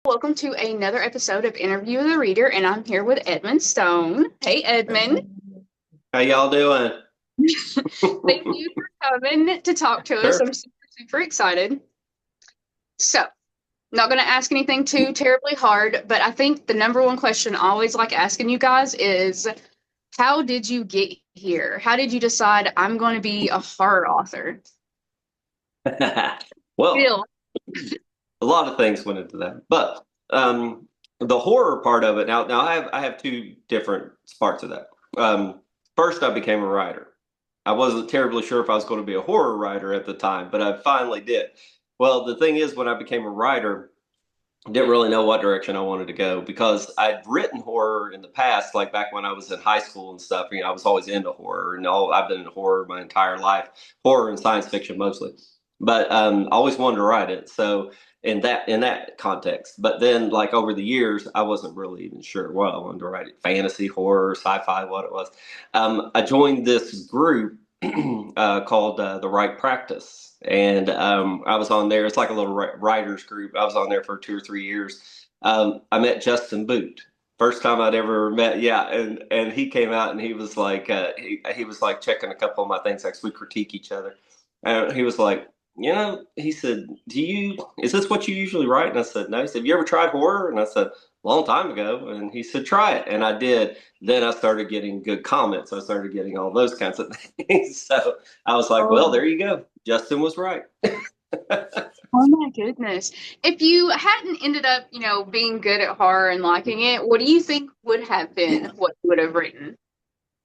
Welcome to another episode of Interview the Reader, and I'm here with Edmund Stone. Hey, Edmund. How y'all doing? Thank you for coming to talk to us. Sure. I'm super excited. So, not going to ask anything too terribly hard, but I think the number one question I always like asking you guys is, how did you get here? How did you decide I'm going to be a horror author? Well, Bill. a lot of things went into that, but the horror part of it. Now I have two different parts of that. First, I became a writer. I wasn't terribly sure if I was going to be a horror writer at the time, but I finally did. Well, the thing is, when I became a writer, I didn't really know what direction I wanted to go because I'd written horror in the past, like back when I was in high school and stuff. I was always into horror, and I've been in horror my entire life, horror and science fiction mostly. But I always wanted to write it. So in that context, but then like over the years, I wasn't really even sure what I wanted to write it: fantasy, horror, sci-fi, what it was. I joined this group called The Right Practice. And I was on there. It's like a little writers group. I was on there for 2 or 3 years. I met Justin Boot. First time I'd ever met. Yeah. And he came out and he was like, he was like checking a couple of my things. Like we critique each other. And he was like, he said, is this what you usually write? And I said, no. He said, have you ever tried horror? And I said, long time ago. And he said, try it. And I did. Then I started getting good comments. I started getting all those kinds of things. So I was like, well, there you go. Justin was right. Oh my goodness. If you hadn't ended up, being good at horror and liking it, what do you think would have been what you would have written?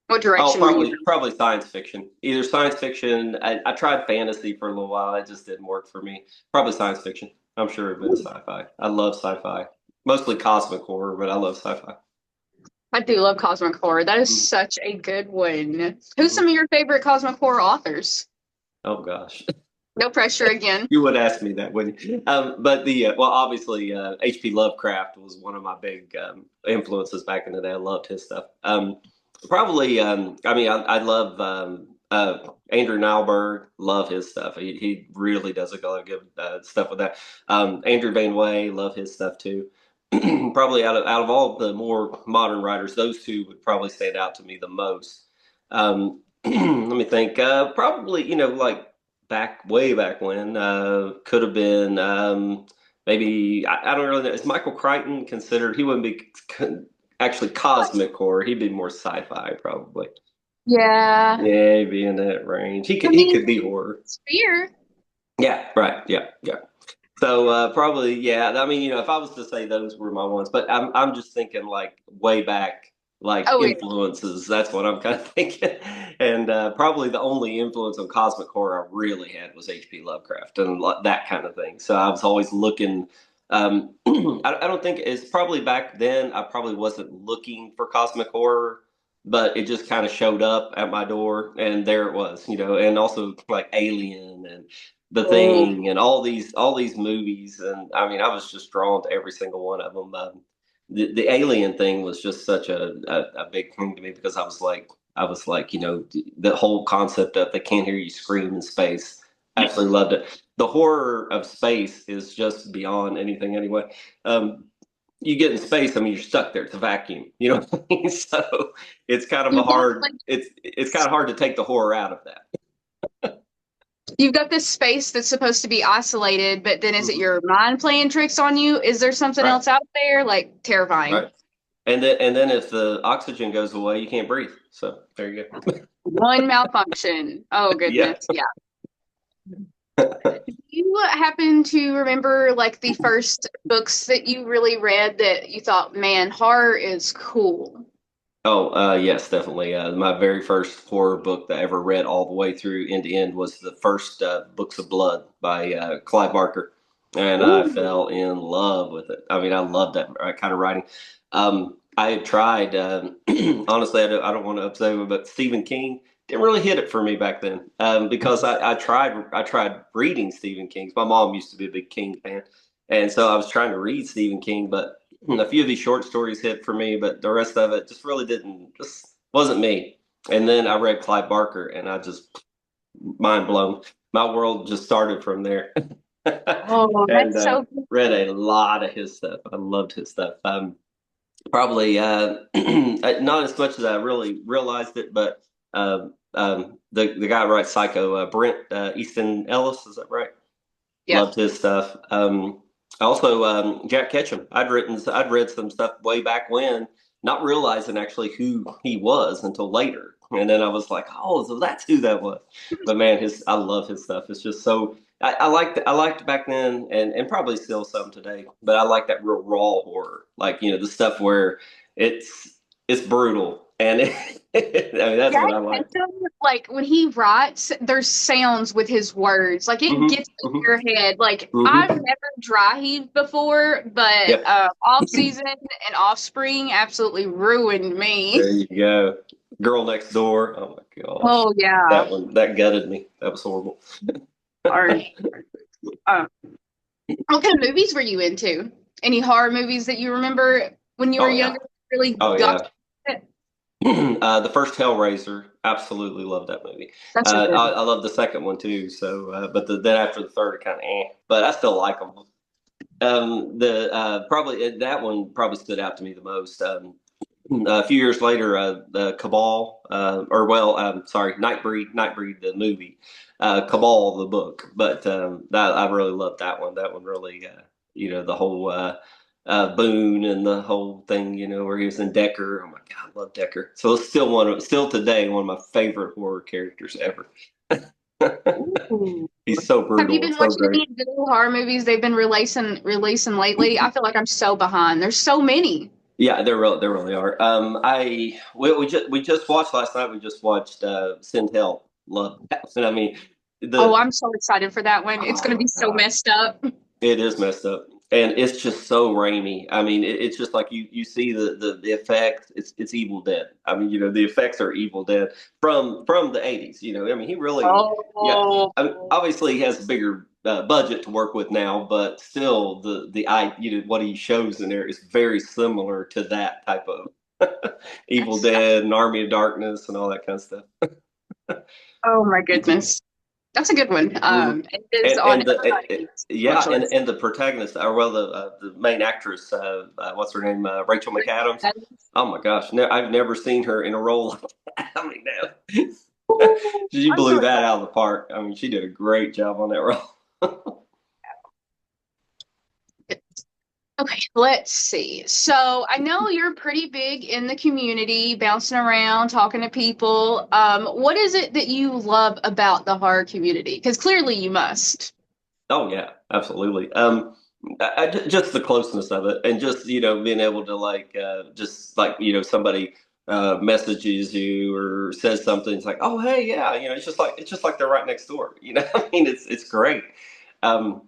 What Oh, direction would you? probably science fiction. Either science fiction. I tried fantasy for a little while. It just didn't work for me. Probably science fiction. I'm sure it'd been a sci-fi. I love sci-fi. Mostly cosmic horror, but I love sci-fi. I do love cosmic horror. That is such a good one. Who's Mm-hmm. some of your favorite cosmic horror authors? Oh gosh, No pressure again. you would ask me that, wouldn't you? But well, obviously, H.P. Lovecraft was one of my big influences back in the day. I loved his stuff. Probably, I mean, I love Andrew Nyberg. Love his stuff. He really does a lot of good stuff with that. Andrew Vane Way, love his stuff too. Probably out of all the more modern writers, those two would probably stand out to me the most. Let me think. Probably, like way back when, could have been maybe I don't really know. Is Michael Crichton considered? He wouldn't be actually cosmic horror. He'd be more sci-fi, probably. Yeah. Yeah, he'd be in that range. He I could he mean, could be horror. Spear. Yeah, right. Yeah, yeah. So probably, yeah. I mean, if I was to say those were my ones, but I'm just thinking like way back, like Oh, yeah. influences. That's what I'm kind of thinking. And probably the only influence on cosmic horror I really had was H.P. Lovecraft and that kind of thing. So I was always looking. I don't think it's probably back then. I probably wasn't looking for cosmic horror, but it just kind of showed up at my door, and there it was. And also like Alien and the Oh, Thing and all these movies, and I mean, I was just drawn to every single one of them. The Alien thing was just such a big thing to me because I was like, the whole concept of they can't hear you scream in space. Absolutely loved it. The horror of space is just beyond anything anyway. You get in space, I mean, you're stuck there. It's a vacuum, you know what I mean? So it's kind of a you've got hard. like It's kind of hard to take the horror out of that. you've got this space that's supposed to be isolated, but then is it Mhm. your mind playing tricks on you? Is there something Right, else out there? Like terrifying. right. And then if the oxygen goes away, you can't breathe. So there you go. One malfunction. Oh Yeah. goodness. Yeah. You happen to remember like the first books that you really read that you thought, man, horror is cool? Oh, yes, definitely. My very first horror book that I ever read all the way through end to end was the first Books of Blood by Clive Barker, and I Ooh. fell in love with it. I mean, I love that kind of writing. I had tried, honestly, I don't want to upset him, but Stephen King didn't really hit it for me back then because I tried reading Stephen King's. My mom used to be a big King fan, and so I was trying to read Stephen King, but a few of these short stories hit for me, but the rest of it just really didn't, just wasn't me. And then I read Clive Barker and I just mind blown. My world just started from there. Oh, And that's so good. read a lot of his stuff. I loved his stuff. Probably not as much as I really realized it, but the guy who writes Psycho, Brent Easton Ellis, is that right? Yeah. Loved his stuff. Also, Jack Ketchum. I'd read some stuff way back when, not realizing actually who he was until later. And then I was like, oh, so that's who that was. But man, I love his stuff. It's just so I liked back then, and probably still some today. But I like that real raw horror, like the stuff where it's brutal, and I mean that's Jack what I like. Ketchum, like when he writes, there's sounds with his words. Like it Hmm. gets in your head. Like I've Hmm. never dry heaved before, but Yeah, off season and offspring absolutely ruined me. there you go. Girl Next Door. Oh my gosh. Oh yeah. That gutted me. That was horrible. Or uh, what kind of movies were you into? Any horror movies that you remember when you were Oh yeah. younger? Really Oh got yeah. it? The first Hellraiser, absolutely loved that movie. Such a good. I love the second one too. So, but then after the third, it kind of but I still like them. The probably that one probably stood out to me the most. A few years later, the Cabal, sorry, Nightbreed, the movie, Cabal, the book. But I really loved that one. That one really, the whole Boone and the whole thing, where he was in Decker. Oh my God, I love Decker. So it's still today, one of my favorite horror characters ever. Ooh. He's so Have you brutal and been so watching great. any good horror movies they've been releasing lately? I feel like I'm so behind. There's so many. Yeah, there really are. We just watched last night. We just watched Send Help. Love that. And I mean, Oh, the I'm so excited for that one. It's oh going to my be so God, messed up. it is messed up, and it's just so rainy. I mean, it's just like you see the effects. It's Evil Dead. I mean, the effects are Evil Dead from the '80s. I mean, he really, yeah. Oh, I mean, obviously, he has a bigger budget to work with now, but still, what he shows in there is very similar to that type of Evil that's Dead and Army of Darkness and all that kind of stuff. oh my goodness. That's a good one. Hmm. It is And on and everybody's yeah, watch list. and the protagonist, or well, the main actress, what's her name, Rachel McAdams. Oh my gosh, I've never seen her in a role like that. I mean, no. She I'm so blew that excited. out of the park. I mean, she did a great job on that role. Okay, let's see. So I know you're pretty big in the community, bouncing around, talking to people. What is it that you love about the horror community? Because clearly you must. Oh yeah, absolutely. Just the closeness of it, and just being able to just like somebody messages you or says something. It's like, oh hey, yeah, it's just like they're right next door. I mean, it's great. Um,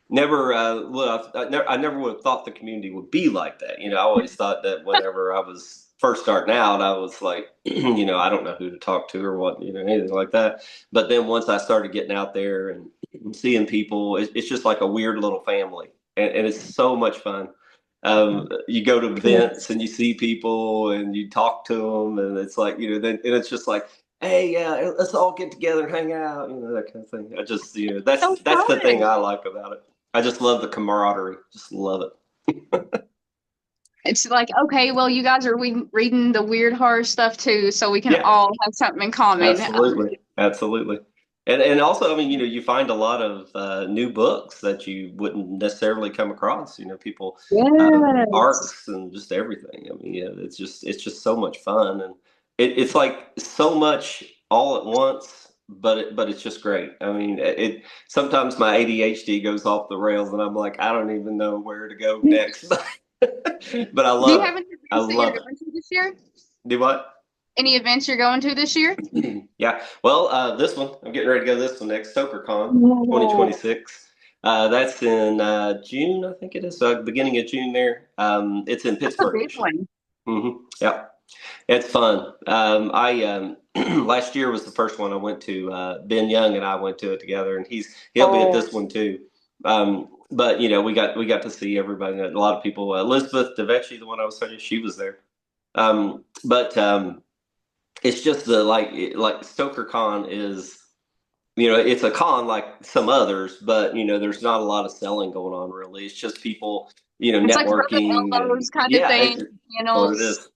never I never would have thought the community would be like that. I always thought that whenever I was first starting out, I was like, I don't know who to talk to or what, anything like that. But then once I started getting out there and seeing people, it's just like a weird little family, and it's so much fun. You go to events and you see people and you talk to them, and it's like and it's just like, hey, yeah, let's all get together and hang out, that kind of thing. I just, So that's the thing fun. I like about it. I just love the camaraderie, just love it. It's like, okay, well, you guys are reading the weird horror stuff too, so we can Yeah, all have something in common. absolutely, absolutely. And also, I mean, you find a lot of new books that you wouldn't necessarily come across. People, Yes. arcs and just everything. I mean, yeah, it's just so much fun, and it's like so much all at once. But it's just great. I mean, sometimes my ADHD goes off the rails, and I'm like, I don't even know where to go Do next. But I you love it. have any I events that you're love it. going to this year? Do what? Any events you're going to this year? Yeah. Well, this one, I'm getting ready to go to this one next, StokerCon Oh, 2026. That's in June, I think it is. So beginning of June there. It's in that's a Pittsburgh big this year. one. Yeah. It's fun. I last year was the first one I went to. Ben Young and I went to it together, and he'll be at Oh, this one too. But we got to see everybody. A lot of people. Elizabeth DeVecchi, the one I was saying, she was there. But it's just like StokerCon is. it's a con like some others, but there's not a lot of selling going on really. It's just people, It's like rubbing networking and elbows kind of yeah, thing, it's what it panels. is.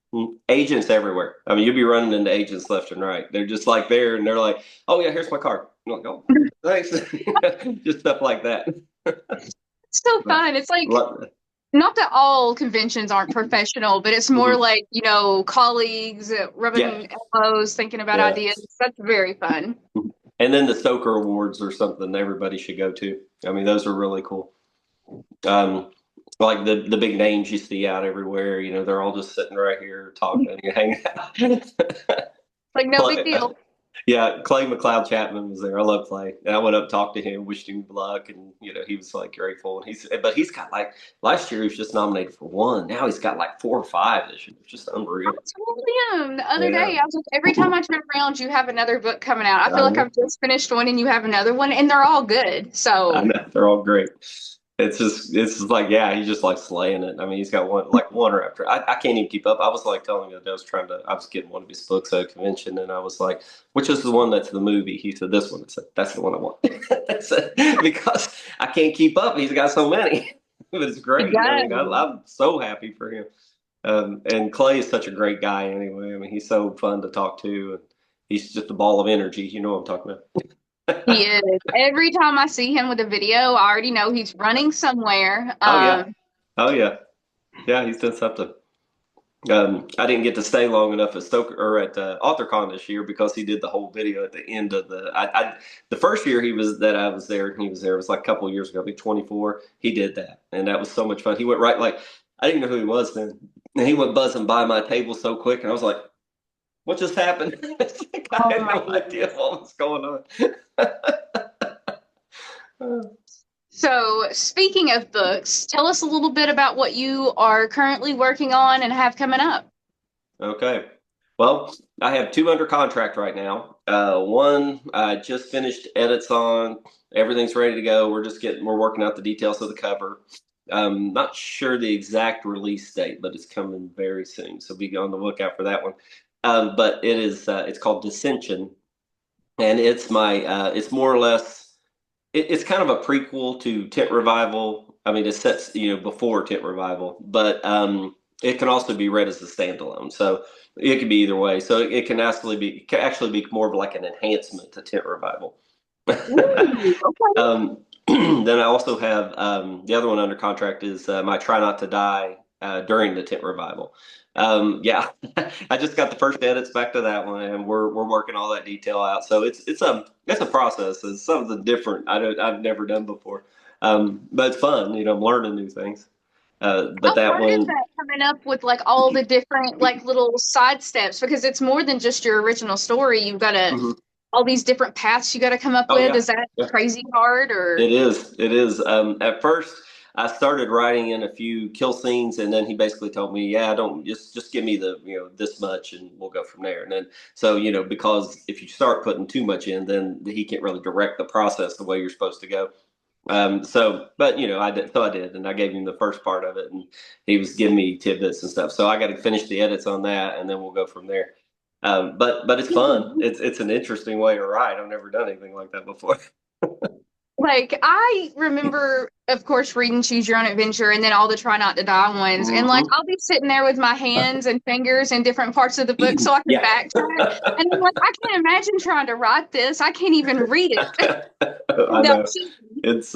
Agents everywhere. I mean, you'll be running into agents left and right. They're just like there and they're like, oh yeah, here's my card. I'm like, oh, thanks. Just stuff like that. It's so But, fun. It's like lo- not that all conventions aren't professional, but it's more mhm. like, colleagues Yeah, rubbing elbows, thinking about yeah. ideas. That's very fun. And then the Stoker Awards or something everybody should go to. I mean, those are really cool. Um, like the big names you see out everywhere, they're all just sitting right here talking and hanging out. Like, no big Clay, deal. yeah, Clay McLeod Chapman was there. I love Clay. And I went up, talked to him, wished him luck, and he was like grateful. And he's got like last year he was just nominated for one. Now he's got like 4 or 5 this year. It's just I unreal. told him the other Yeah, day, I was like, every time I turn around, you have another book coming out. I feel I like know. I've just finished one and you have another one, and they're all good. I So, know they're all great. It's just like yeah, he's just like slaying it. I mean, he's got one after. I can't even keep up. I was like telling you that I was getting one of his books at a convention, and I was like, which is the one that's the movie? He said this one. I said that's the one I want. That's it. Because I can't keep up. He's got so many, but it's great. I yeah. mean, I'm so happy for him. And Clay is such a great guy anyway. I mean, he's so fun to talk to, and he's just a ball of energy. You know what I'm talking He about. is. Every time I see him with a video, I already know he's running somewhere. Oh yeah. Oh yeah. Yeah, he's done something. I didn't get to stay long enough at Stoker or at AuthorCon this year because he did the whole video at the end of the first year I was there. He was there. It was like a couple of years ago, maybe 24. He did that, and that was so much fun. He went right like I didn't know who he was then, and he went buzzing by my table so quick, and I was like, "What just happened?" It's like I Oh had my no idea goodness. what was going on. So, speaking of books, tell us a little bit about what you are currently working on and have coming up. Okay. Well, I have two under contract right now. One I just finished edits on. Everything's ready to go. We're working out the details of the cover. Not sure the exact release date, but it's coming very soon. So be on the lookout for that one. But it's called Dissension, and it's more or less, it's kind of a prequel to Tent Revival. I mean, it sets, before Tent Revival, but it can also be read as a standalone. So it can be either way. So it can actually be more of like an enhancement to Tent Revival. Ooh, okay. Then I also have the other one under contract is my Try Not to Die during the Tent Revival. Yeah, I just got the first edits back to that one, and we're working all that detail out. So it's a process. It's something different. I've never done before, but it's fun. I'm learning new things. But How that hard is one, that coming up with like all the different like little side steps? Because it's more than just your original story. You've got to mhm. all these different paths you got to come up Oh with. yeah, Is that yeah. crazy hard or? It is. It is. At first, I started writing in a few kill scenes, and then he basically told me, "Yeah, don't just give me the this much, and we'll go from there." And then so because if you start putting too much in, then he can't really direct the process the way you're supposed to go. But I did, and I gave him the first part of it, and he was giving me tidbits and stuff. So I got to finish the edits on that, and then we'll go from there. But it's fun. It's an interesting way to write. I've never done anything like that before. Like I remember, of course, reading Choose Your Own Adventure and then all the Try Not to Die ones. And like Hmm. I'll be sitting there with my hands and fingers in different parts of the book so I can Yeah. backtrack. And I'm like, I can't imagine trying to write this. I can't even read it. I No, know it's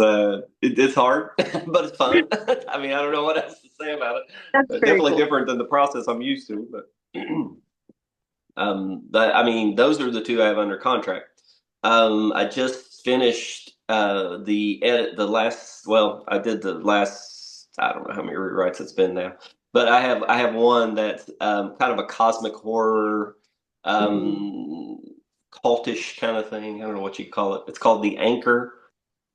hard, but it's fun. I mean, I don't know what else to say about it. that's very Definitely cool. different than the process I'm used to, but but I mean, those are the two I have under contract. I just finished the edit, the last. Well, I did the last. I don't know how many rewrites it's been now, but I have one that's kind of a cosmic horror, um, cultish kind of thing. I don't know what you call it. It's called The Anchor.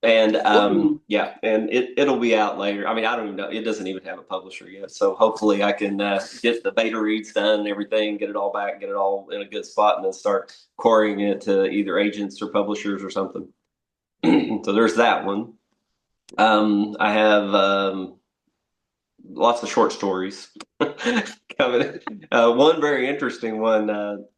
And Ooh. yeah, and it'll be out later. I mean, I don't even know. It doesn't even have a publisher yet. So hopefully I can get the beta reads done and everything, get it all back, get it all in a good spot, and then start querying it to either agents or publishers or something. So there's that one. I have lots of short stories coming. One very interesting one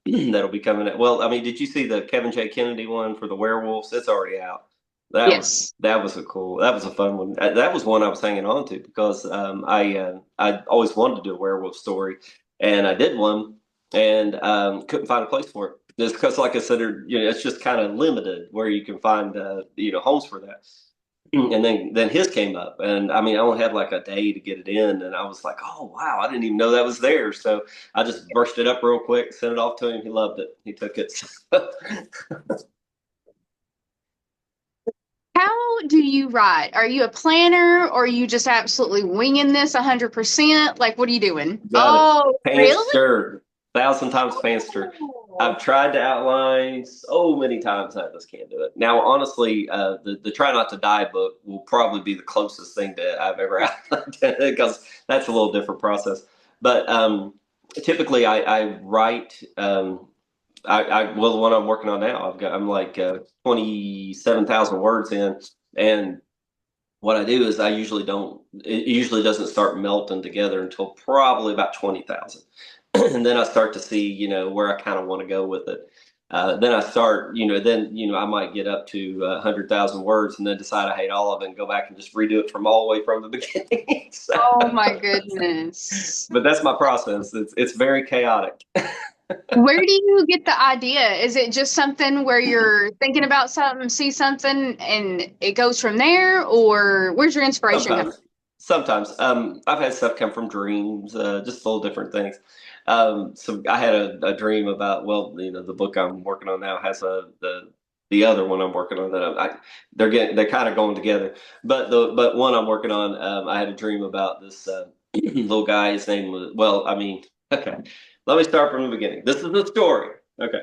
that'll be coming. Well, I mean, did you see the Kevin J. Kennedy one for the werewolves? It's already out. Yes. That was a fun one. That was one I was hanging on to because I always wanted to do a werewolf story, and I did one and couldn't find a place for it. Just because, like I said, it's just kind of limited where you can find homes for that. And then his came up, and I mean, I only had like a day to get it in, and I was like, oh wow, I didn't even know that was there. So I just brushed it up real quick, sent it off to him. He loved it. He took it. How do you write? Are you a planner or are you just absolutely winging this 100%? Like, what are you doing? Got it. Oh, really? Panster, 1,000 times panster. I've tried to outline so many times. I just can't do it. Now, honestly, the Try Not to Die book will probably be the closest thing that I've ever outlined because that's a little different process. But typically, I write. Well, the one I'm working on now, I'm like 27,000 words in, and what I do is I usually don't. It usually doesn't start melting together until probably about 20,000, and then I start to see, where I kind of want to go with it. Then I start, I might get up to 100,000 words, and then decide I hate all of it, and go back and just redo it from all the way from the beginning. Oh my goodness. But that's my process. It's very chaotic. Where do you get the idea? Is it just something where you're thinking about something, see something, and it goes from there? Or where's your inspiration coming Sometimes. I've had stuff come from dreams, just little different things. So I had a dream about, well, the book I'm working on now has the other one I'm working on that they're kind of going together. But one I'm working on, I had a dream about this little guy. His name was, well, I mean, okay. Let me start from the beginning. This is the story. Okay.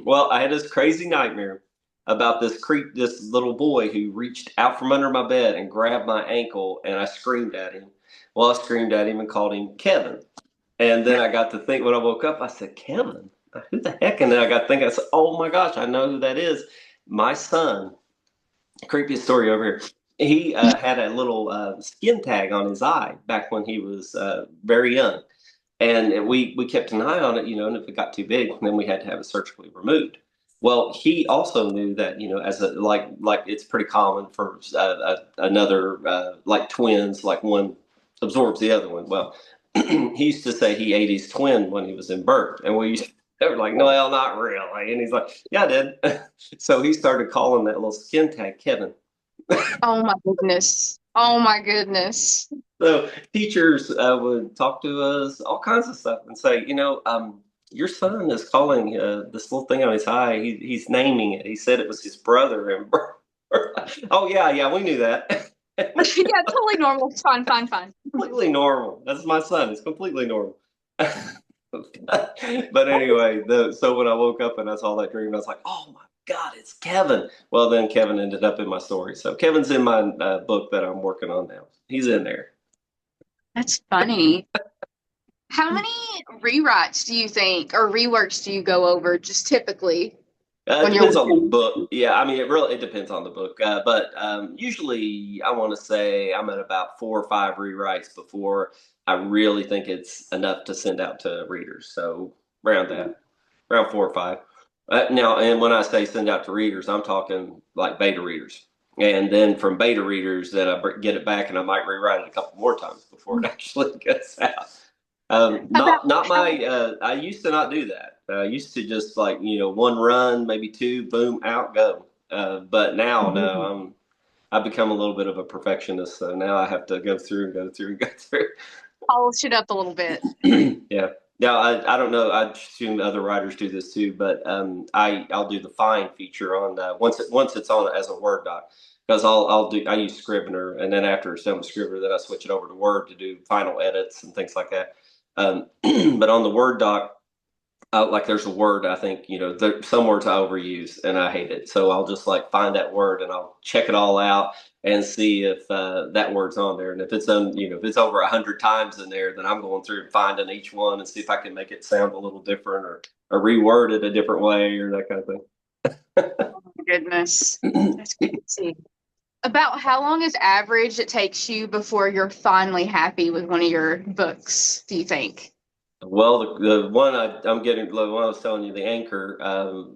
Well, I had this crazy nightmare about this little boy who reached out from under my bed and grabbed my ankle, and I screamed at him. Well, I screamed at him and called him Kevin. And then I got to think when I woke up, I said, Kevin, who the heck? And then I got to think, I said, oh my gosh, I know who that is. My son, creepiest story over here. He had a little skin tag on his eye back when he was very young. And we kept an eye on it, and if it got too big, then we had to have it surgically removed. Well, he also knew that, as like it's pretty common for another like twins, like one absorbs the other one. Well, he used to say he ate his twin when he was in birth, and they were like, no, well, not really. And he's like, yeah, I did. So he started calling that little skin tag Kevin. Oh my goodness. Oh my goodness. So teachers would talk to us all kinds of stuff and say, your son is calling this little thing on his eye. He's naming it. He said it was his brother. And oh yeah, we knew that. Yeah, totally normal. It's fine, fine, fine. Completely normal. That's my son. It's completely normal. But anyway, so when I woke up and I saw that dream, I was like, oh my God, it's Kevin. Well, then Kevin ended up in my story. So Kevin's in my book that I'm working on now. He's in there. That's funny. How many rewrites do you think or reworks do you go over just typically It when you're depends on the book. Yeah, I mean, it depends on the book. But usually, I want to say I'm at about 4 or 5 rewrites before I really think it's enough to send out to readers. So around 4 or 5. Now, and when I say send out to readers, I'm talking like beta readers. And then from beta readers, then get it back, and I might rewrite it a couple more times before it actually gets out. about Not my. I used to not do that. I used to just like one run, maybe two, boom, out, go. But now, no, I've become a little bit of a perfectionist, so now I have to go through and go through and go through. polish it up a little bit? Yeah. Now I don't know. I assume other writers do this too, but I'll do the find feature on once it's on as a Word doc because I use Scrivener, and then after it's done with Scrivener, then I switch it over to Word to do final edits and things like that. But on the Word doc, like there's a word I think some words I overuse and I hate it, so I'll just like find that word and I'll check it all out and see if that word's on there, and if it's if it's over 100 times in there, then I'm going through and finding each one and see if I can make it sound a little different or reword it a different way or that kind of thing. Oh my goodness. That's crazy. About how long is average it takes you before you're finally happy with one of your books, do you think? Well, the one I'm getting, the one I was telling you, the anchor,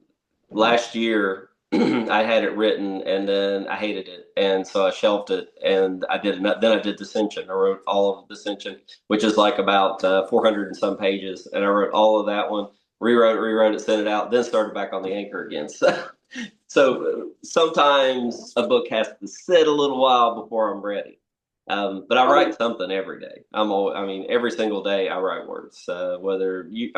last year I had it written and then I hated it. And so I shelved it and then I did Dissension. I wrote all of Dissension, which is like about 400 and some pages. And I wrote all of that one, rewrote it, sent it out, then started back on the anchor again. So sometimes a book has to sit a little while before I'm ready. But I write something every day. I mean, every single day I write words. I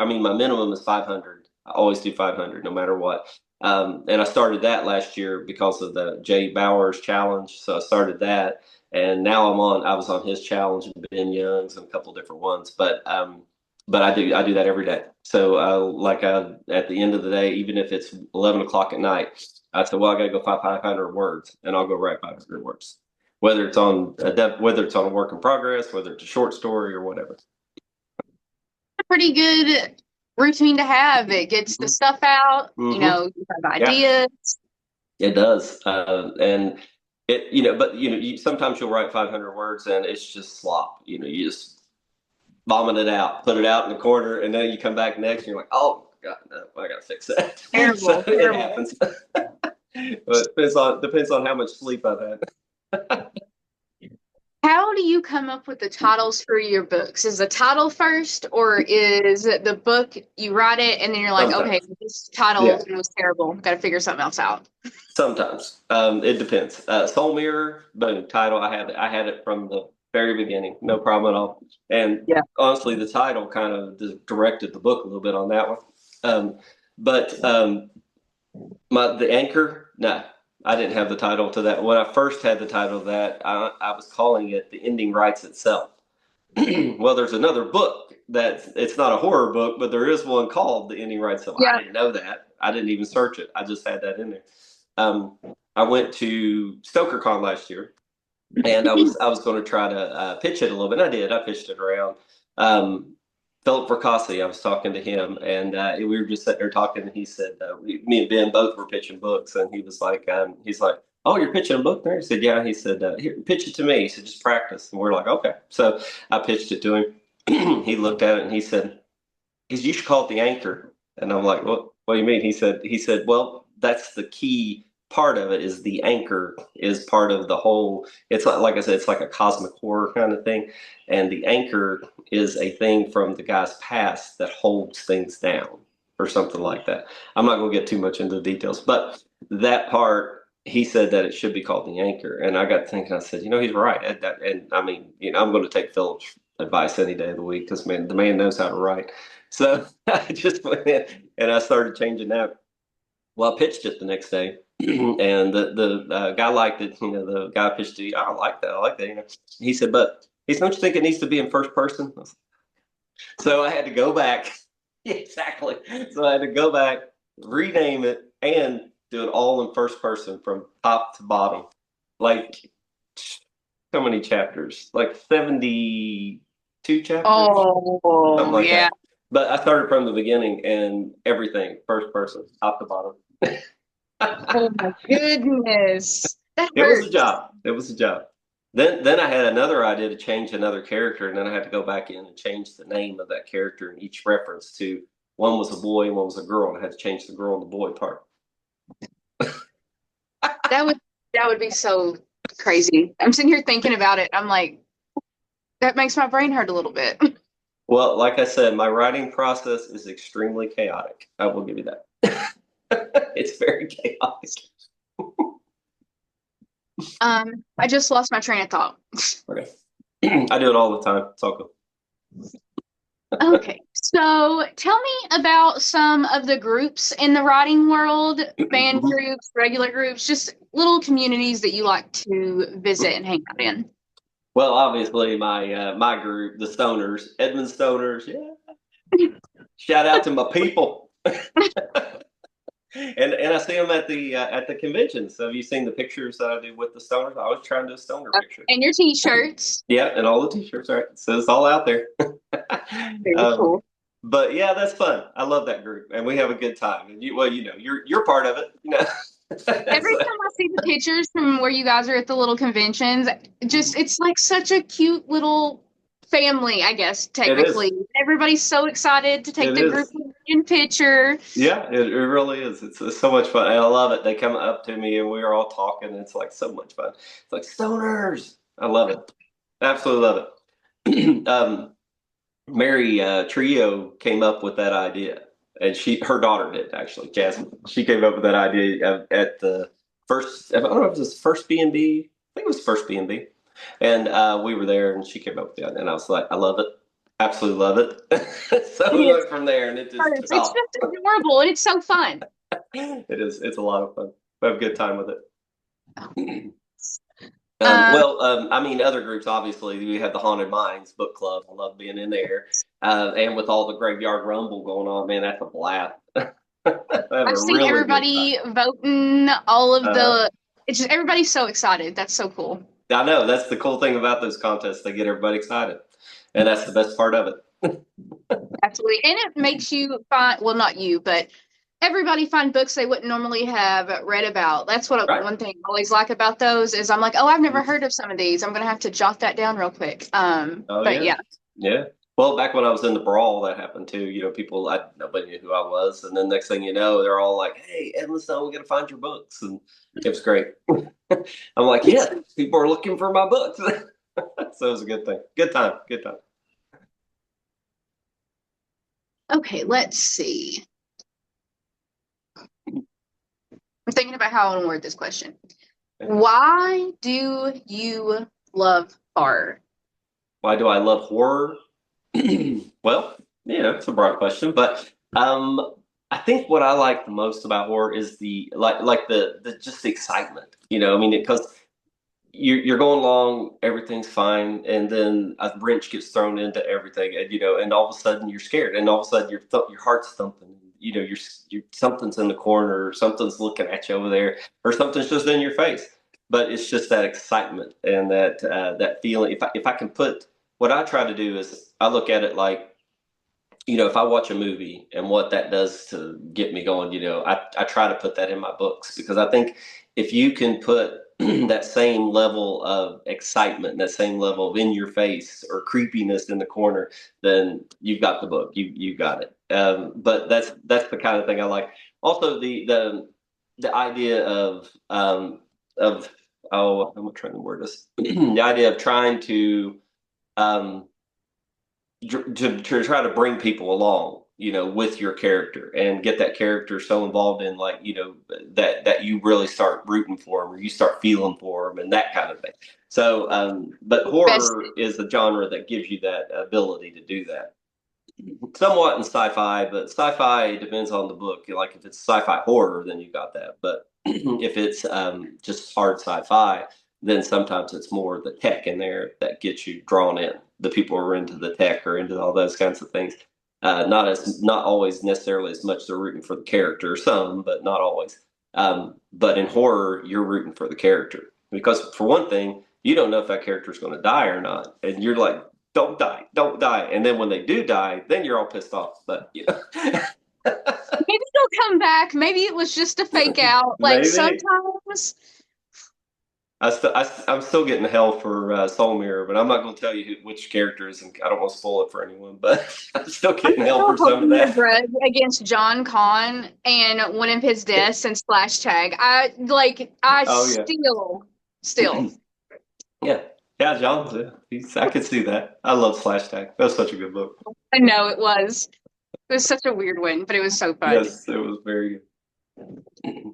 mean, my minimum is 500. I always do 500, no matter what. And I started that last year because of the Jay Bowers challenge. So I started that, and now I was on his challenge and Ben Young's and a couple different ones. But I do that every day. So at the end of the day, even if it's 11 o'clock at night, I said, well, I got to go find 500 words, and I'll go write 500 words, whether it's on a work in progress, whether it's a short story or whatever. A pretty good routine to have. It gets the stuff out, you have ideas. Yeah, it does. And sometimes you'll write 500 words and it's just slop. You just vomit it out, put it out in the corner, and then you come back next and you're like, oh God, no, I gotta fix that. Terrible, So terrible. It happens. But it depends on how much sleep I've had. How do you come up with the titles for your books? Is the title first, or is it the book, you write it, and then you're like, Sometimes. okay, this title was terrible. Got to figure something else out. Sometimes. It depends. Soul Mirror, boom, title. I had it from the very beginning. No problem at all. And honestly, the title kind of directed the book a little bit on that one. But the anchor, no, I didn't have the title to that. When I first had the title of that, I was calling it The Ending Writes Itself. Well, there's another book it's not a horror book, but there is one called The Ending Writes Itself. I didn't know that. I didn't even search it. I just had that in there. I went to StokerCon last year, and I was going to try to pitch it a little bit. And I did. I pitched it around. Philip Vercossi, I was talking to him, and we were just sitting there talking. And he said, me and Ben both were pitching books, and he was like, "Oh, you're pitching a book there?" He said, "Yeah." He said, "Here, pitch it to me." He said, "Just practice." And we're like, "Okay." So I pitched it to him. He looked at it and he said, "You should call it The Anchor." And I'm like, What do you mean?" He said, "Well, that's the key part of it. Is the anchor is part of the whole. It's like I said, it's like a cosmic horror kind of thing, and the anchor is a thing from the guy's past that holds things down or something like that." I'm not going to get too much into the details, but that part." He said that it should be called The Anchor, and I got thinking. I said, he's right. And I mean, I'm going to take Philip's advice any day of the week because man, the man knows how to write. So I just went in and I started changing that. Well, I pitched it the next day, and the guy liked it. The guy pitched it. I like that. I like that. He said, "Don't you think it needs to be in first person?" So I had to go back. Exactly. So I had to go back, rename it, and do it all in first person from top to bottom. Like, how many chapters? Like 72 chapters? Oh, Something like yeah. that. But I started from the beginning and everything, first person, top to bottom. Oh my goodness. That It was hurts. a job. It was a job. Then I had another idea to change another character, and then I had to go back in and change the name of that character in each reference to one was a boy and one was a girl, and I had to change the girl and the boy part. That would be so crazy. I'm sitting here thinking about it. I'm like, that makes my brain hurt a little bit. Well, like I said, my writing process is extremely chaotic. I will give you that. It's very chaotic. I just lost my train of thought. Okay. I do it all the time. It's all good. Okay, so tell me about some of the groups in the writing world, fan groups, regular groups, just little communities that you like to visit and hang out in. Well, obviously, my group, the Stoners, Edmund Stoners, yeah. Shout out to my people. And I see them at the convention. So have you seen the pictures that I do with the Stoners? I always try and do a Stoner picture. And your t-shirts. Yeah, and all the t-shirts, right? So it's all out there. Very cool. But yeah, that's fun. I love that group, and we have a good time. And you're part of it. Every time I see the pictures from where you guys are at the little conventions, just it's like such a cute little family, I guess, It is. technically. Everybody's so excited to take It the group is. in picture. Yeah, it really is. It's so much fun. And I love it. They come up to me and we are all talking. And it's like so much fun. It's like stoners. I love it. Absolutely love it. Mary Trio came up with that idea, and her daughter did actually, Jasmine. She came up with that idea at the first. I don't know if it was first B&B. I think it was first B&B, and we were there, and she came up with the idea, and I was like, I love it, absolutely love it. So It we is. went from there, and it just took It's off. just adorable and it's so fun. It is. It's a lot of fun. We have a good time with it. Um, I mean, other groups, obviously, we have the Haunted Minds book club. I love being in there. And with all the Graveyard Rumble going on, man, that's a blast. I have I've a seen really good everybody voting, all of time. the, it's just everybody's so excited. That's so cool. I know that's the cool thing about those contests. They get everybody excited. And that's the best part of it. Absolutely. And it makes you find, well, not you, but everybody find books they wouldn't normally have read about. That's what Right? one thing I always like about those is I'm like, oh, I've never heard of some of these. I'm going to have to jot that down real quick. Oh, But yeah. yeah, Yeah. Well, back when I was in the brawl, that happened too. You know, nobody knew who I was. And then next thing you know, they're all like, hey, Edmund Stone, we got to find your books. And it was great. I'm like, yeah, people are looking for my books. So it was a good thing. Good time. Good time. okay, let's see. I'm thinking about how I want to word this question. Why do you love horror? Why do I love horror? Well, it's a broad question, but I think what I like the most about horror is the just the excitement. I mean, because you're going along, everything's fine, and then a wrench gets thrown into everything, and and all of a sudden you're scared, and all of a sudden your heart's thumping. You're something's in the corner, or something's looking at you over there, or something's just in your face. But it's just that excitement and that feeling. If I can put what I try to do is I look at it like if I watch a movie and what that does to get me going, I try to put that in my books because I think if you can put that same level of excitement, that same level of in your face or creepiness in the corner, then you've got the book. You got it. But that's the kind of thing I like. Also, the idea of oh, I'm trying to word this. The idea of trying to um, to try to bring people along, with your character and get that character so involved in like, that you really start rooting for them or you start feeling for them and that kind of thing. So, but Best. horror is a genre that gives you that ability to do that. Somewhat in sci-fi, but sci-fi depends on the book. Like if it's sci-fi horror, then you got that. But if it's just hard sci-fi, then sometimes it's more the tech in there that gets you drawn in. The people who are into the tech or into all those kinds of things. Not always necessarily as much they're rooting for the character. Some, but not always. But in horror, you're rooting for the character because for one thing, you don't know if that character is going to die or not, and you're like, don't die, don't die. And then when they do die, then you're all pissed off. But Maybe they'll come back. Maybe it was just a fake out. Like maybe sometimes I'm still getting hell for Soul Mirror, but I'm not going to tell you which characters, and I don't want to spoil it for anyone. But I'm still I'm getting hell still for some of holding a that. grudge against John Conn and one of his deaths and Splash Tag. I Oh yeah, still. yeah, yeah. John, yeah, I could see that. I love Slash Tag. That was such a good book. I know it was. It was such a weird one, but it was so fun. Yes, it was very good.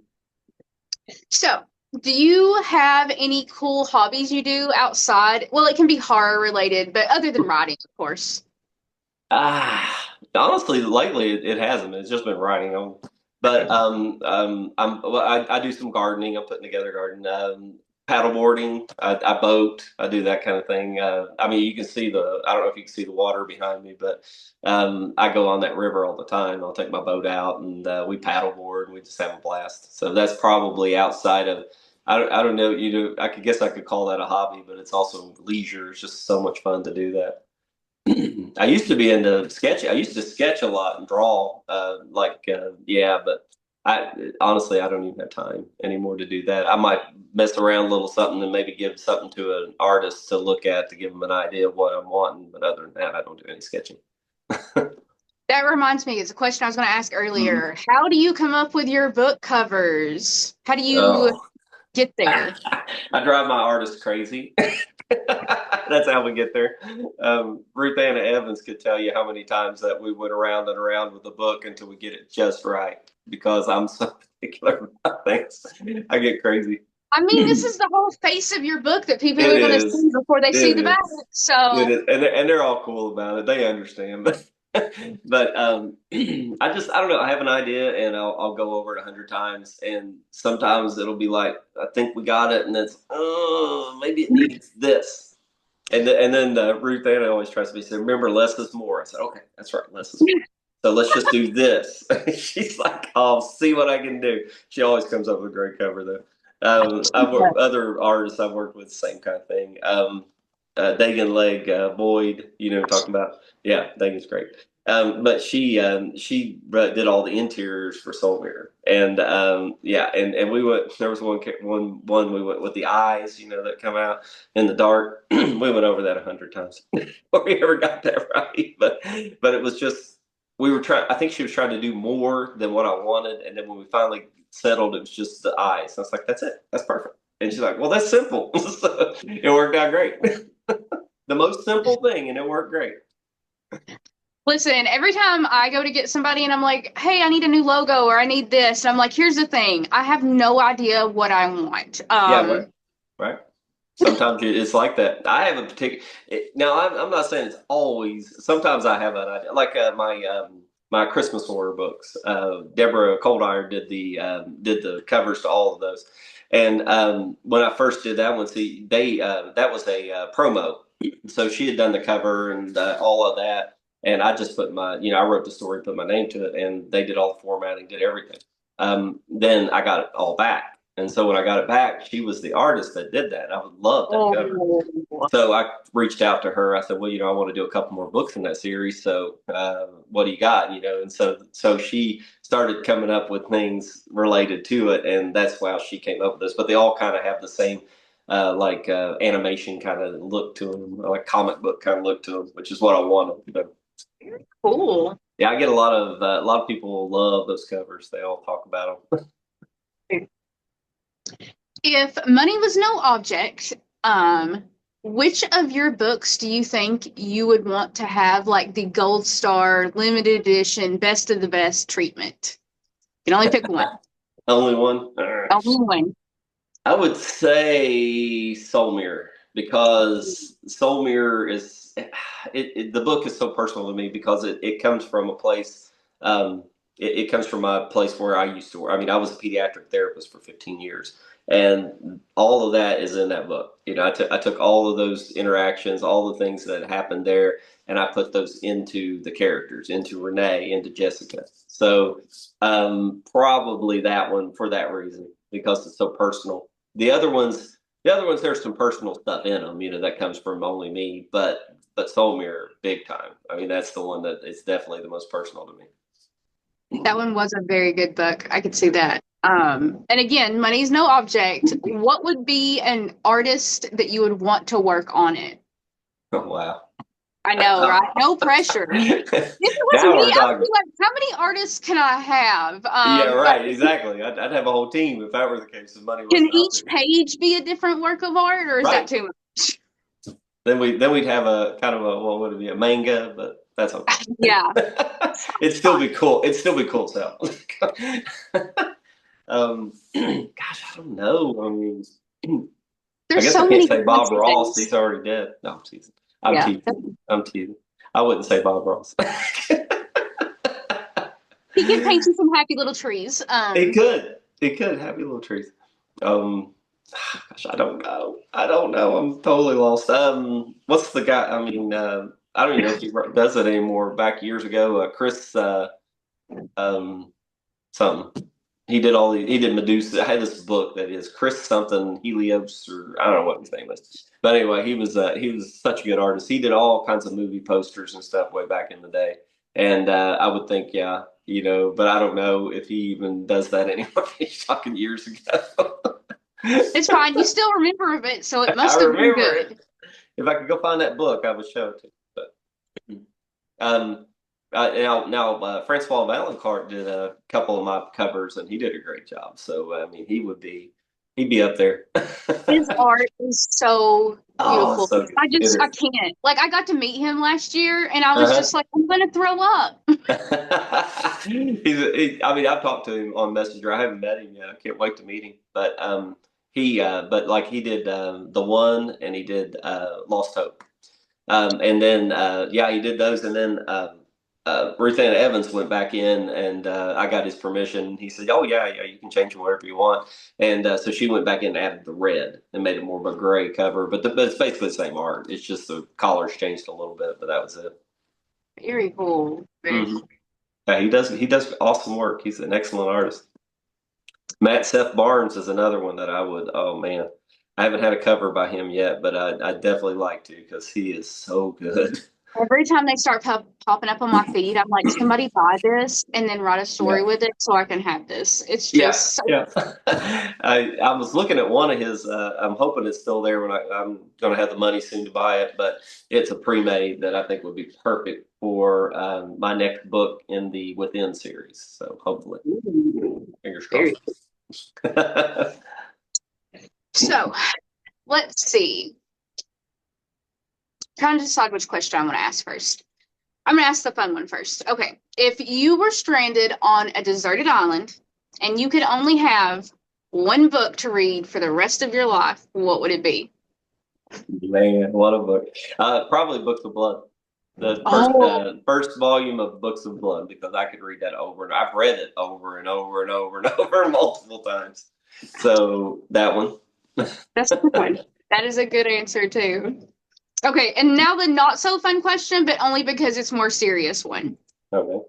So, do you have any cool hobbies you do outside? Well, it can be horror related, but other than writing, of course. Honestly, lately it hasn't. It's just been writing on. But I do some gardening. I'm putting together garden. Paddleboarding. I boat. I do that kind of thing. I mean, you can see I don't know if you can see the water behind me, but I go on that river all the time. I'll take my boat out and we paddleboard and we just have a blast. So that's probably outside of. I don't know. Guess I could call that a hobby, but it's also leisure. It's just so much fun to do that. I used to be into sketching. I used to sketch a lot and draw. Yeah, but I honestly, I don't even have time anymore to do that. I might mess around a little something and maybe give something to an artist to look at to give them an idea of what I'm wanting. But other than that, I don't do any sketching. That reminds me, it's a question I was going to ask earlier. Mhm. How do you come up with your book covers? How do you Oh, get there? I drive my artist crazy. That's how we get there. Ruth Anna Evans could tell you how many times that we went around and around with the book until we get it just right because I'm so particular about things. I get crazy. I mean, this is the whole face of your book that people It are going to is. see before they see It the back. is. It So, is. And they're all cool about it. They understand. But I don't know. I have an idea and I'll go over it 100 times. And sometimes it'll be like, I think we got it. And it's, oh, maybe it needs this. And then Ruth Ann always tries to be said, remember, less is more. I said, okay, that's right, less is more. So let's just do this. She's like, I'll see what I can do. She always comes up with a great cover though. I've worked other artists I've worked with, same kind of thing. Dagan Leg Boyd, you know what I'm talking about? Yeah, Dagan's great. But she did all the interiors for Soul Mirror, and yeah, and we went. There was one we went with the eyes, you know, that come out in the dark. We went over that 100 times before we ever got that right. But it was just we were trying. I think she was trying to do more than what I wanted, and then when we finally settled, it was just the eyes. And I was like, "That's it. That's perfect." And she's like, "Well, that's simple." So it worked out great. The most simple thing, and it worked great. listen, every time I go to get somebody and I'm like, hey, I need a new logo or I need this, and I'm like, here's the thing, I have no idea what I want. Yeah, right, right. Sometimes it's like that. I have a particular. Now, I'm not saying it's always. Sometimes I have an idea, like my Christmas horror books. Deborah Cold Iron did the covers to all of those. And when I first did that one, see, they that was a promo. So she had done the cover and all of that, and I just put my, I wrote the story, put my name to it, and they did all the formatting, did everything. Then I got it all back. And so when I got it back, she was the artist that did that. I would love that cover. Oh, So I reached out to her. I said, well, I want to do a couple more books in that series. So what do you got? And so she started coming up with things related to it, and that's how she came up with this. But they all kind of have the same animation kind of look to them, like comic book kind of look to them, which is what I wanted. cool. Yeah, I get a lot of people love those covers. They all talk about them. If money was no object, which of your books do you think you would want to have like the gold star, limited edition, best of the best treatment? You can only pick one. Only one. Only one. I would say Soul Mirror because Soul Mirror is the book is so personal to me because it comes from a place it comes from a place where I used to work. I mean, I was a pediatric therapist for 15 years, and all of that is in that book. I took all of those interactions, all the things that happened there, and I put those into the characters, into Renee, into Jessica. So probably that one for that reason because it's so personal. The other ones, there's some personal stuff in them, that comes from only me. But Soul Mirror, big time. I mean, that's the one that is definitely the most personal to me. That one was a very good book. I could see that. And again, money's no object. What would be an artist that you would want to work on it? Oh, wow. I know, right? No pressure. If it was Now me, we're I would talking. be like, how many artists can I have? Yeah, But right. Exactly. I'd have a whole team if that were the case. The money can wasn't out each there. page be a different work of art, or is that Right. too much? Then we'd have a kind of a what would it be, a manga, but that's okay. Yeah. It'd still be cool. It'd still be cool as hell. Gosh, I don't know. I mean, I There's guess I so can't many say good ones Bob these Ross. days. He's already dead. No, I'm teasing. I'm Yeah. teasing. I'm teasing. I wouldn't say Bob Ross. He can paint you some happy little trees. It could. It could. Happy little trees. Um, gosh, I don't know. I don't know. I'm totally lost. What's the guy? I mean, I don't even know if he does it anymore. Back years ago, Chris, um, something. He did Medusa. I had this book that is Chris something Helios, or I don't know what his name is. But anyway, he was such a good artist. He did all kinds of movie posters and stuff way back in the day. And I would think, yeah, but I don't know if he even does that anymore. He's talking years ago. It's fine. You still remember of it, so it I must have been remember good. it. If I could go find that book, I would show it to you. But now Francois Valencourt did a couple of my covers, and he did a great job. So I mean, he'd be up there. His art is so Oh, it's beautiful. so good. It I is. can't. Like, I got to meet him last year, and I was Uh-huh. just like, I'm gonna throw up. I mean, I've talked to him on Messenger. I haven't met him yet. I can't wait to meet him. But like he did The One, and he did Lost Hope. And then yeah, he did those, and then Ruth Ann Evans went back in, and I got his permission. He said, "Oh yeah, you can change them whatever you want." And so she went back in and added the red and made it more of a gray cover. But it's basically the same art. It's just the collars changed a little bit, but that was it. Very cool. Very Hmm. cool. Yeah, he does awesome work. He's an excellent artist. Matt Seth Barnes is another one that I would. Oh man, I haven't had a cover by him yet, but I definitely like to because he is so good. Every time they start popping up on my feed, I'm like, somebody buy this and then write a Yeah. story with it so I can have this. It's Yeah, just so yeah. I was looking at one of his. I'm hoping it's still there when I'm going to have the money soon to buy it. But it's a pre-made that I think would be perfect for my next book in the Within series. So hopefully, fingers very. crossed. So let's see. Trying to decide which question I want to ask first. I'm going to ask the fun one first. Okay. If you were stranded on a deserted island and you could only have one book to read for the rest of your life, what would it be? Man, what a book! Probably Books of Blood. The Oh, first volume of Books of Blood because I could read that over and I've read it over and over and over and over multiple times. So that one. that's a good one. That is a good answer, too. Okay. And now the not so fun question, but only because it's more serious one. Okay.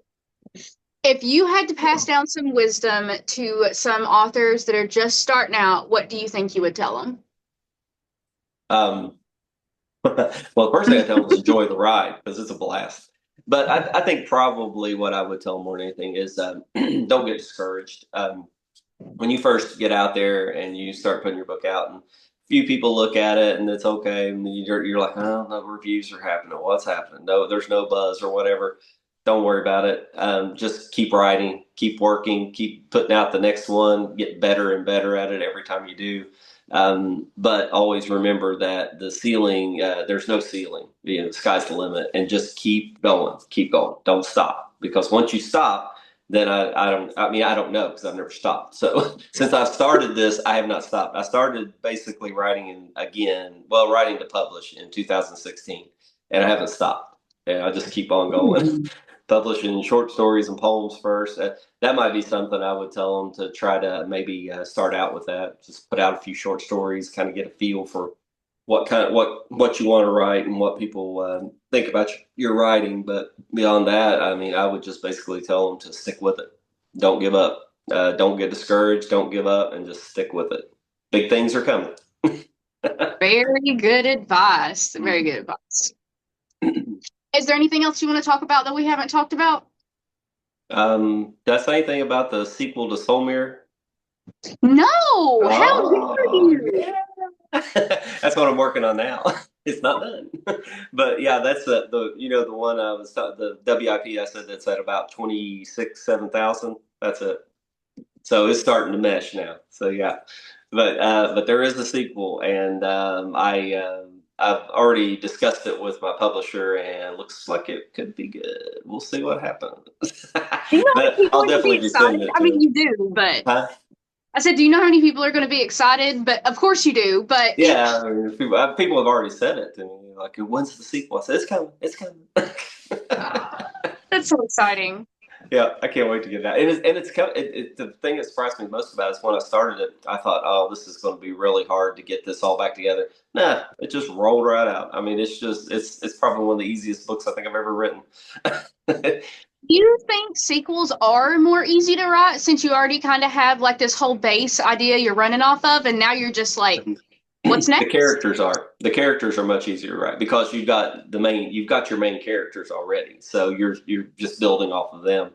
If you had to pass down some wisdom to some authors that are just starting out, what do you think you would tell them? Um, well, the first thing I tell them is enjoy the ride because it's a blast. But I think probably what I would tell them more than anything is don't get discouraged. When you first get out there and you start putting your book out, and few people look at it and it's okay, and you're like, oh, no reviews are happening. What's happening? No, there's no buzz or whatever. Don't worry about it. Just keep writing, keep working, keep putting out the next one, get better and better at it every time you do. But always remember that the ceiling, there's no ceiling. The sky's the limit, and just keep going, keep going. Don't stop because once you stop, then I don't know because I've never stopped. So since I've started this, I have not stopped. I started basically writing to publish in 2016, and I haven't stopped. And I just keep on going. Publishing short stories and poems first. That might be something I would tell them to try to maybe start out with that. Just put out a few short stories, kind of get a feel for what you want to write and what people think about your writing. But beyond that, I mean, I would just basically tell them to stick with it. Don't give up. Don't get discouraged. Don't give up, and just stick with it. Big things are coming. Very good advice. Very good advice. Is there anything else you want to talk about that we haven't talked about? Did I say anything about the sequel to Soul Mirror? No. How dare Oh, you? yeah. That's what I'm working on now. It's not done, but yeah, that's the one I was the WIP I said that's at about 7,000. That's it. So it's starting to mesh now. So yeah, but there is a sequel, and I've already discussed it with my publisher, and looks like it could be good. We'll see what happens. Do you know how But many people I'll are going to be definitely be excited? sending it I to mean, him. you do, but Huh? I said, do you know how many people are going to be excited? But of course you do. But Yeah, I mean, people have already said it to me. Like, when's the sequel? I said, it's coming. It's coming. that's so exciting. Yeah, I can't wait to get it out. The thing that surprised me most about it is when I started it, I thought, oh, this is going to be really hard to get this all back together. Nah, it just rolled right out. I mean, it's probably one of the easiest books I think I've ever written. Do you think sequels are more easy to write since you already kind of have like this whole base idea you're running off of, and now you're just like, what's The next? characters are much easier to write because you've got your main characters already, so you're just building off of them.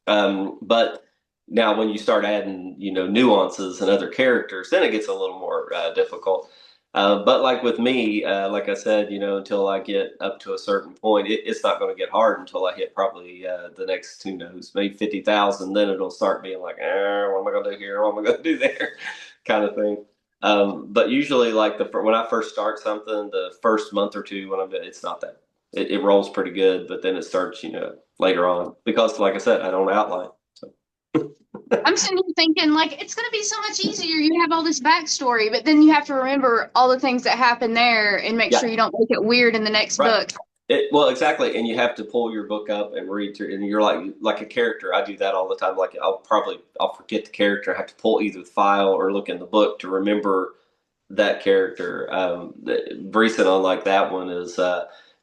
But now when you start adding, nuances and other characters, then it gets a little more difficult. But like with me, like I said, until I get up to a certain point, it's not going to get hard until I hit probably the next, who knows, maybe 50,000. Then it'll start being like, what am I going to do here? What am I going to do there? Kind of thing. But usually, like when I first start something, the first month or two when it's not that. It rolls pretty good, but then it starts, later on because, like I said, I don't outline. So. I'm sitting here thinking, like, it's going to be so much easier. You have all this backstory, but then you have to remember all the things that happen there and make sure you don't make it weird in the next book. Well, exactly. And you have to pull your book up and read through, and you're like a character. I do that all the time. Like I'll forget the character. I have to pull either the file or look in the book to remember that character. The recent on like that one is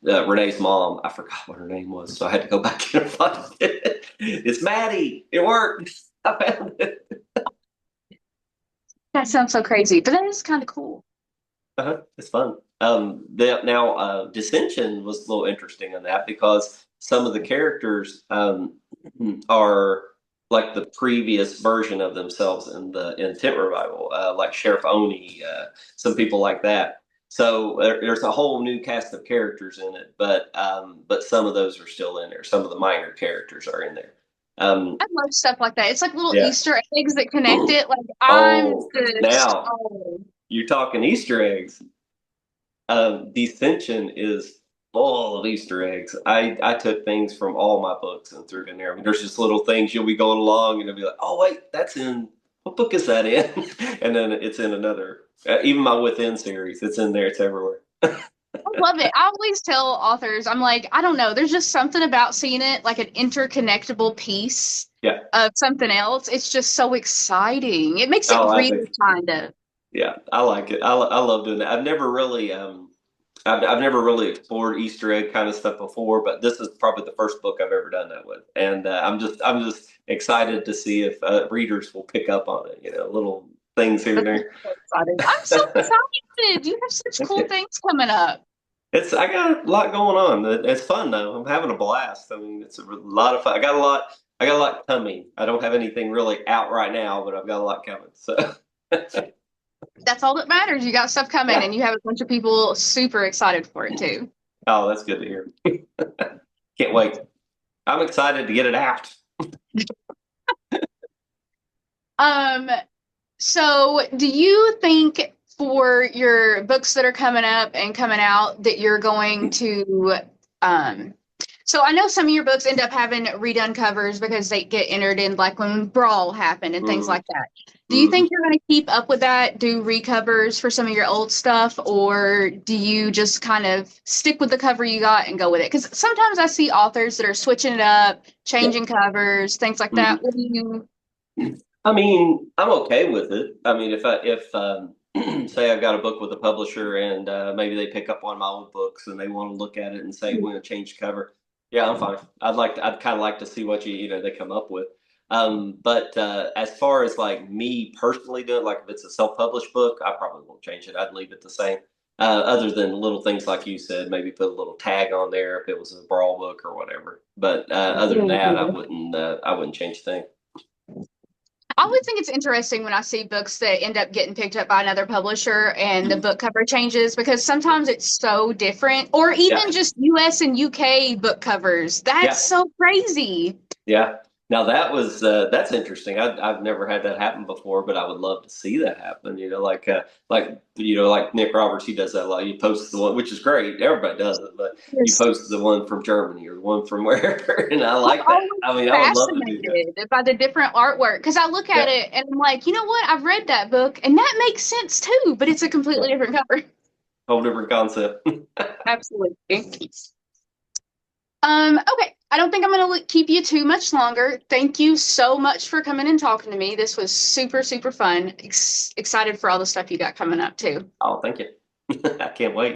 Renee's mom. I forgot what her name was, so I had to go back and find it. It's Maddie. It worked. I found it. That sounds so crazy, but that is kind of cool. It's fun. Now, Dissension was a little interesting on that because some of the characters are like the previous version of themselves in the Intent Revival, like Sheriff Oni, some people like that. So there's a whole new cast of characters in it, but some of those are still in there. Some of the minor characters are in there. I love stuff like that. It's like little Easter eggs that connect it. Like now you're talking Easter eggs. Dissension is full of Easter eggs. I took things from all my books and threw it in there. I mean, there's just little things you'll be going along and you'll be like, oh wait, that's in what book is that in? And then it's in another. Even my Within series, it's in there. It's everywhere. I love it. I always tell authors, I'm like, I don't know, there's just something about seeing it like an interconnectable piece of something else. It's just so exciting. It makes it real, kind of. Yeah, I like it. I love doing that. I've never really I've never really explored Easter egg kind of stuff before, but this is probably the first book I've ever done that with, and I'm just excited to see if readers will pick up on it. Little things here and there. I'm so excited. You have such cool things coming up. I got a lot going on. It's fun though. I'm having a blast. I mean, it's a lot of fun. I got a lot coming. I don't have anything really out right now, but I've got a lot coming. So. That's all that matters. You got stuff coming, and you have a bunch of people super excited for it too. Oh, that's good to hear. Can't wait. I'm excited to get it out. So do you think for your books that are coming up and coming out that you're going to so I know some of your books end up having redone covers because they get entered in like when Brawl happened and things like that. Do you think you're going to keep up with that, do recovers for some of your old stuff, or do you just kind of stick with the cover you got and go with it? Because sometimes I see authors that are switching it up, changing covers, things like that. What do you? I mean, I'm okay with it. I mean, if say I've got a book with a publisher and maybe they pick up one of my old books and they want to look at it and say we're going to change cover, yeah, I'm fine. I'd kind of like to see what they come up with. But as far as like me personally doing, like if it's a self-published book, I probably won't change it. I'd leave it the same. Other than little things like you said, maybe put a little tag on there if it was a Brawl book or whatever. But other than that, I wouldn't change a thing. I always think it's interesting when I see books that end up getting picked up by another publisher and the book cover changes because sometimes it's so different, or even just US and UK book covers. That's so crazy. Yeah. Now that's interesting. I've never had that happen before, but I would love to see that happen. Like Nick Roberts, he does that a lot. He posts the one, which is great. Everybody does it, but he posts the one from Germany or the one from wherever, and I like that. I mean, I would love to do that. By the different artwork because I look at it and I'm like, you know what? I've read that book and that makes sense too, but it's a completely different cover. Whole different concept. Absolutely. Okay. I don't think I'm going to keep you too much longer. Thank you so much for coming and talking to me. This was super, super fun. Excited for all the stuff you got coming up too. Oh, thank you. I can't wait.